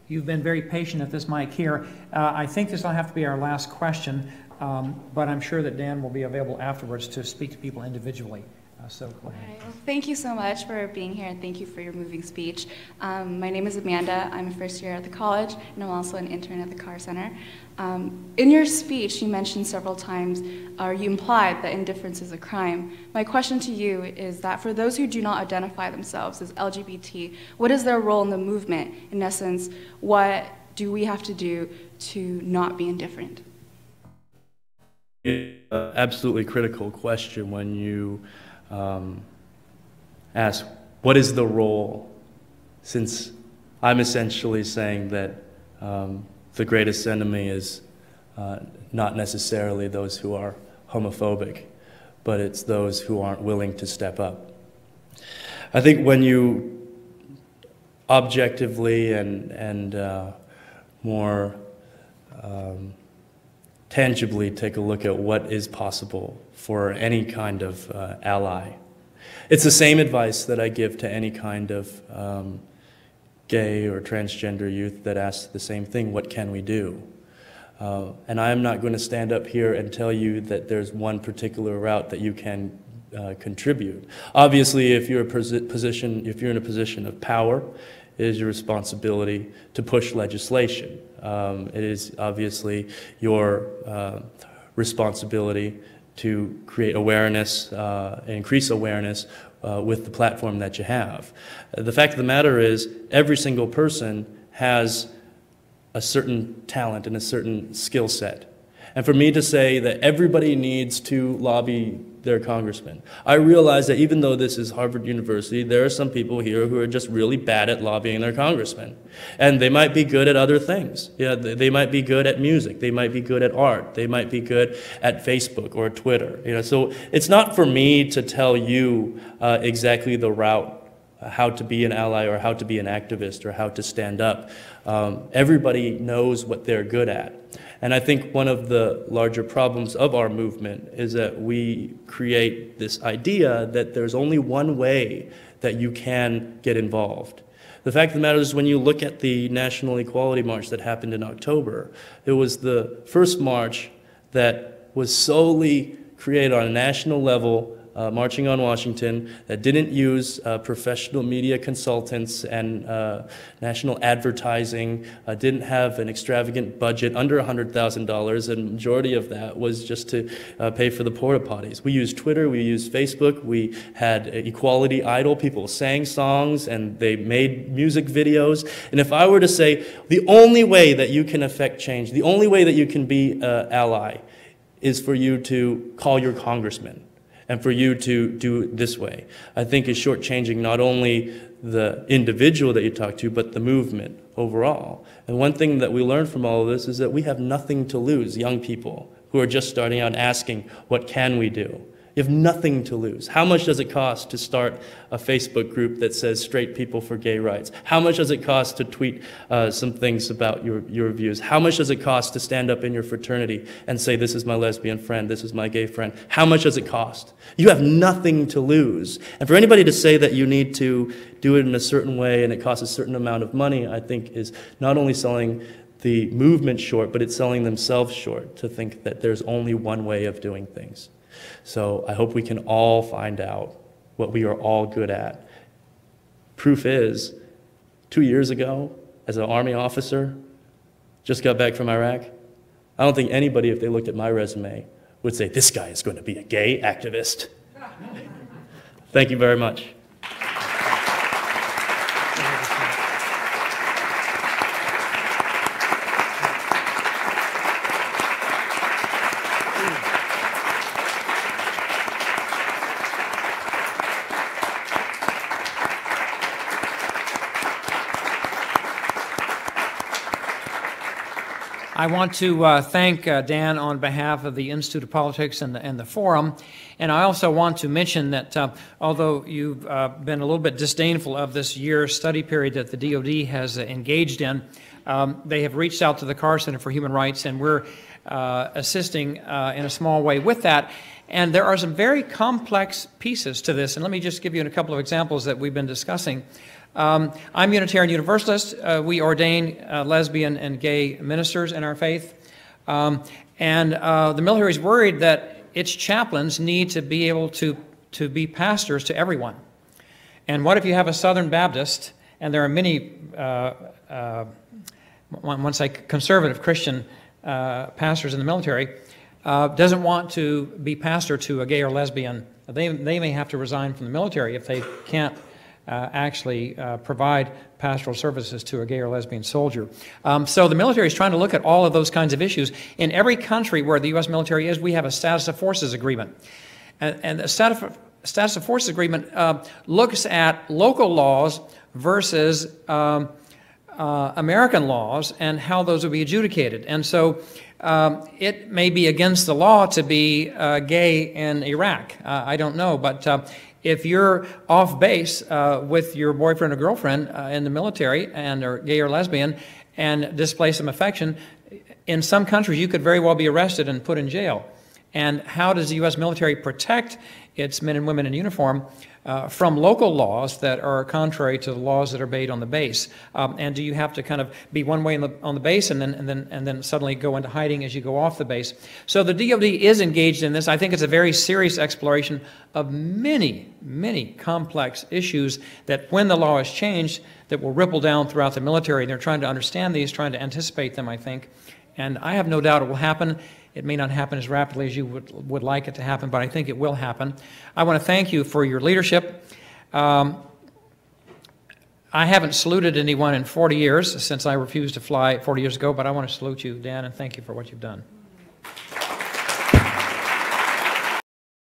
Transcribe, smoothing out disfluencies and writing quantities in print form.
You've been very patient at this mic here. I think this will have to be our last question, but I'm sure that Dan will be available afterwards to speak to people individually. So go ahead. Well, thank you so much for being here, and thank you for your moving speech. My name is Amanda. I'm a first year at the college, and I'm also an intern at the Carr Center. In your speech, you mentioned several times, or you implied that indifference is a crime. My question to you is that for those who do not identify themselves as LGBT, what is their role in the movement? In essence, what do we have to do to not be indifferent? Absolutely critical question when you ask, what is the role? Since I'm essentially saying that the greatest enemy is not necessarily those who are homophobic, but it's those who aren't willing to step up. I think when you objectively and more tangibly take a look at what is possible for any kind of ally. It's the same advice that I give to any kind of gay or transgender youth that asks the same thing, what can we do? And I am not going to stand up here and tell you that there's one particular route that you can contribute. Obviously, if you're in a position of power, it is your responsibility to push legislation. It is obviously your responsibility to create awareness, increase awareness with the platform that you have. The fact of the matter is, every single person has a certain talent and a certain skill set. And for me to say that everybody needs to lobby their congressman, I realize that even though this is Harvard University, there are some people here who are just really bad at lobbying their congressman. And they might be good at other things. Yeah, they might be good at music. They might be good at art. They might be good at Facebook or Twitter. You know, so it's not for me to tell you exactly the route, how to be an ally or how to be an activist or how to stand up. Everybody knows what they're good at. And I think one of the larger problems of our movement is that we create this idea that there's only one way that you can get involved. The fact of the matter is, when you look at the National Equality March that happened in October, it was the first march that was solely created on a national level, marching on Washington, that didn't use professional media consultants and national advertising, didn't have an extravagant budget under $100,000, and majority of that was just to pay for the porta potties. We used Twitter, we used Facebook, we had Equality Idol, people sang songs and they made music videos. And if I were to say the only way that you can affect change, the only way that you can be an ally is for you to call your congressman, and for you to do it this way, I think is shortchanging not only the individual that you talk to, but the movement overall. And one thing that we learned from all of this is that we have nothing to lose, young people who are just starting out asking, what can we do? You have nothing to lose. How much does it cost to start a Facebook group that says straight people for gay rights? How much does it cost to tweet some things about your views? How much does it cost to stand up in your fraternity and say, this is my lesbian friend, this is my gay friend? How much does it cost? You have nothing to lose. And for anybody to say that you need to do it in a certain way and it costs a certain amount of money, I think is not only selling the movement short, but it's selling themselves short to think that there's only one way of doing things. So I hope we can all find out what we are all good at. Proof is, 2 years ago, as an Army officer, just got back from Iraq, I don't think anybody, if they looked at my resume, would say, this guy is going to be a gay activist. Thank you very much. I want to thank Dan on behalf of the Institute of Politics and the Forum. And I also want to mention that although you've been a little bit disdainful of this year's study period that the DoD has engaged in, they have reached out to the Carr Center for Human Rights, and we're assisting in a small way with that. And there are some very complex pieces to this. And let me just give you a couple of examples that we've been discussing. I'm Unitarian Universalist. We ordain lesbian and gay ministers in our faith. The military is worried that its chaplains need to be able to be pastors to everyone. And what if you have a Southern Baptist, and there are many, one say conservative Christian pastors in the military, doesn't want to be pastor to a gay or lesbian. They may have to resign from the military if they can't actually provide pastoral services to a gay or lesbian soldier. So the military is trying to look at all of those kinds of issues. In every country where the U.S. military is, we have a status of forces agreement. And the status of forces agreement looks at local laws versus American laws and how those will be adjudicated. And so it may be against the law to be gay in Iraq. I don't know, but if you're off base with your boyfriend or girlfriend in the military and are gay or lesbian and display some affection, in some countries you could very well be arrested and put in jail. And how does the U.S. military protect its men and women in uniform from local laws that are contrary to the laws that are made on the base? And do you have to kind of be one way on the base and then suddenly go into hiding as you go off the base? So the DoD is engaged in this. I think it's a very serious exploration of many, many complex issues that, when the law is changed, that will ripple down throughout the military. And they're trying to understand these, trying to anticipate them, I think. And I have no doubt it will happen. It may not happen as rapidly as you would like it to happen, but I think it will happen. I want to thank you for your leadership. I haven't saluted anyone in 40 years since I refused to fly 40 years ago, but I want to salute you, Dan, and thank you for what you've done.